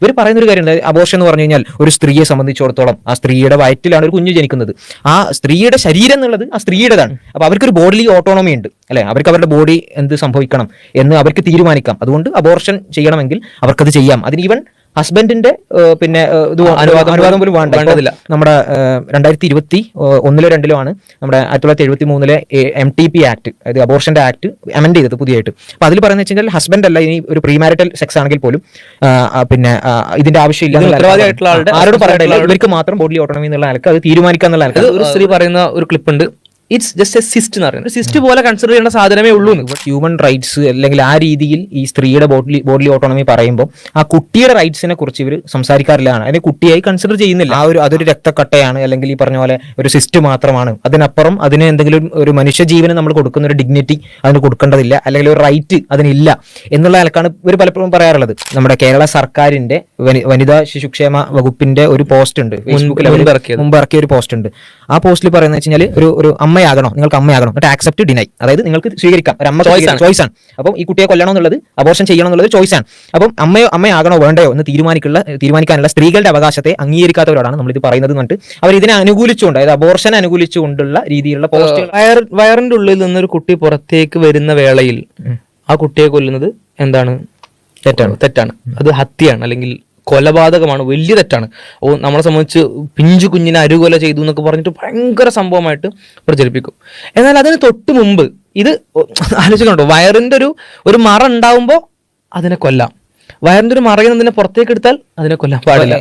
ഇവർ പറയുന്ന ഒരു കാര്യം, അബോർഷൻ എന്ന് പറഞ്ഞു കഴിഞ്ഞാൽ ഒരു സ്ത്രീയെ സംബന്ധിച്ചിടത്തോളം ആ സ്ത്രീയുടെ വയറ്റിലാണ് ഒരു കുഞ്ഞ് ജനിക്കുന്നത്. ആ സ്ത്രീയുടെ ശരീരം എന്നുള്ളത് ആ സ്ത്രീയുടേതാണ്. അപ്പൊ അവർക്കൊരു ബോഡി ഓട്ടോണമി ഉണ്ട് അല്ലെ, അവർക്ക് അവരുടെ ബോഡി എന്ത് സംഭവിക്കണം എന്ന് അവർക്ക് തീരുമാനിക്കാം. അതുകൊണ്ട് അബോർഷൻ ചെയ്യണമെങ്കിൽ അവർക്കത് ചെയ്യാം. അതിന് ഈവൻ ഹസ്ബൻഡിന്റെ പിന്നെ അനുവാദം പോലും വേണ്ടതില്ല. നമ്മുടെ 2021-2 നമ്മുടെ 1973 MTP ആക്ട്, അതായത് അബോർഷന്റെ ആക്ട് അമെൻഡ് ചെയ്തത് പുതിയായിട്ട്. അപ്പൊ അതിൽ പറയുന്നത് വെച്ചാൽ ഹസ്ബൻഡ് അല്ല, ഇനി ഒരു പ്രീമാരിറ്റൽ സെക്സ് ആണെങ്കിൽ പോലും പിന്നെ ഇതിന്റെ ആവശ്യമില്ല, ആരോട് പറയണ്ടില്ല, ഇവർക്ക് മാത്രം ബോഡി ഓട്ടോണമി എന്നുള്ള നിലക്ക് അത് തീരുമാനിക്കാന്നുള്ള നിലക്ക് ഒരു സ്ത്രീ പറയുന്ന ഒരു ക്ലിപ്പ് ഉണ്ട്. ഇറ്റ്സ് ജസ്റ്റ് എ സിസ്റ്റ് എന്ന് പറയുന്നത്, സിസ്റ്റ് പോലെ കൺസിഡർ ചെയ്യേണ്ട സാധനമേ ഉള്ളൂ. ഹ്യൂമൻ റൈറ്റ്സ് അല്ലെങ്കിൽ ആ രീതിയിൽ ഈ സ്ത്രീയുടെ ബോഡി ഓട്ടോണമി പറയുമ്പോൾ ആ കുട്ടിയുടെ റൈറ്റ്സിനെ കുറിച്ച് ഇവർ സംസാരിക്കാറില്ലാണ്. അതിനെ കുട്ടിയായി കൺസിഡർ ചെയ്യുന്നില്ല. അതൊരു രക്തക്കട്ടയാണ്, അല്ലെങ്കിൽ ഈ പറഞ്ഞ പോലെ ഒരു സിസ്റ്റ് മാത്രമാണ്. അതിനപ്പുറം അതിന് എന്തെങ്കിലും ഒരു മനുഷ്യജീവന് നമ്മൾ കൊടുക്കുന്ന ഒരു ഡിഗ്നിറ്റി അതിന് കൊടുക്കേണ്ടതില്ല, അല്ലെങ്കിൽ ഒരു റൈറ്റ് അതിനില്ല എന്നുള്ള നിലക്കാണ് ഇവർ പലപ്പോഴും പറയാറുള്ളത്. നമ്മുടെ കേരള സർക്കാരിന്റെ വനിതാ ശിശുക്ഷേമ വകുപ്പിന്റെ ഒരു പോസ്റ്റ് ഉണ്ട്, ഫേസ്ബുക്കിൽ മുമ്പ് ഇറക്കിയ ഒരു പോസ്റ്റ് ഉണ്ട്. ആ പോസ്റ്റിൽ പറയുന്നത് വെച്ച് കഴിഞ്ഞാൽ ഒരു അമ്മയാകണോ, നിങ്ങൾക്ക് അമ്മയാകണോ, എന്നിട്ട് ആക്സെപ്റ്റ് ഡിനൈ, അതായത് നിങ്ങൾക്ക് സ്വീകരിക്കാം, ഒരു അമ്മ ചോയ്സ് ആണ്. അപ്പം ഈ കുട്ടിയെ കൊല്ലണം എന്നുള്ളത്, അബോർഷൻ ചെയ്യണം എന്നുള്ളത് ചോയ്സ് ആണ്. അപ്പം അമ്മയാകണോ വേണ്ടയോ എന്ന് തീരുമാനിക്കാനുള്ള സ്ത്രീകളുടെ അവകാശത്തെ അംഗീകരിക്കാത്തവരോടാണ് നമ്മൾ ഇത് പറയുന്നത് എന്നിട്ട് അവർ ഇതിനെ അനുകൂലിച്ചുകൊണ്ട്, അതായത് അബോർഷനെ അനുകൂലിച്ചുകൊണ്ടുള്ള രീതിയിലുള്ള പോസ്റ്റുകൾ. വയറിന്റെ ഉള്ളിൽ നിന്നൊരു കുട്ടി പുറത്തേക്ക് വരുന്ന വേളയിൽ ആ കുട്ടിയെ കൊല്ലുന്നത് എന്താണ്? തെറ്റാണ്. അത് ഹത്യയാണ്, അല്ലെങ്കിൽ കൊലപാതകമാണ്, വലിയ തെറ്റാണ്. നമ്മളെ സംബന്ധിച്ച് പിഞ്ചു കുഞ്ഞിനെ അരുകൊല ചെയ്തു എന്നൊക്കെ പറഞ്ഞിട്ട് ഭയങ്കര സംഭവമായിട്ട് പ്രചരിപ്പിക്കും. എന്നാൽ അതിന് തൊട്ട് മുമ്പ് ഇത് ആലോചിക്കണ്ടോ, വയറിന്റെ ഒരു മറ ഉണ്ടാവുമ്പോൾ അതിനെ കൊല്ലാം, വയറിന്റെ ഒരു മറയിൽ നിന്ന് പുറത്തേക്ക് എടുത്താൽ അതിനെ കൊല്ലാൻ പാടില്ല.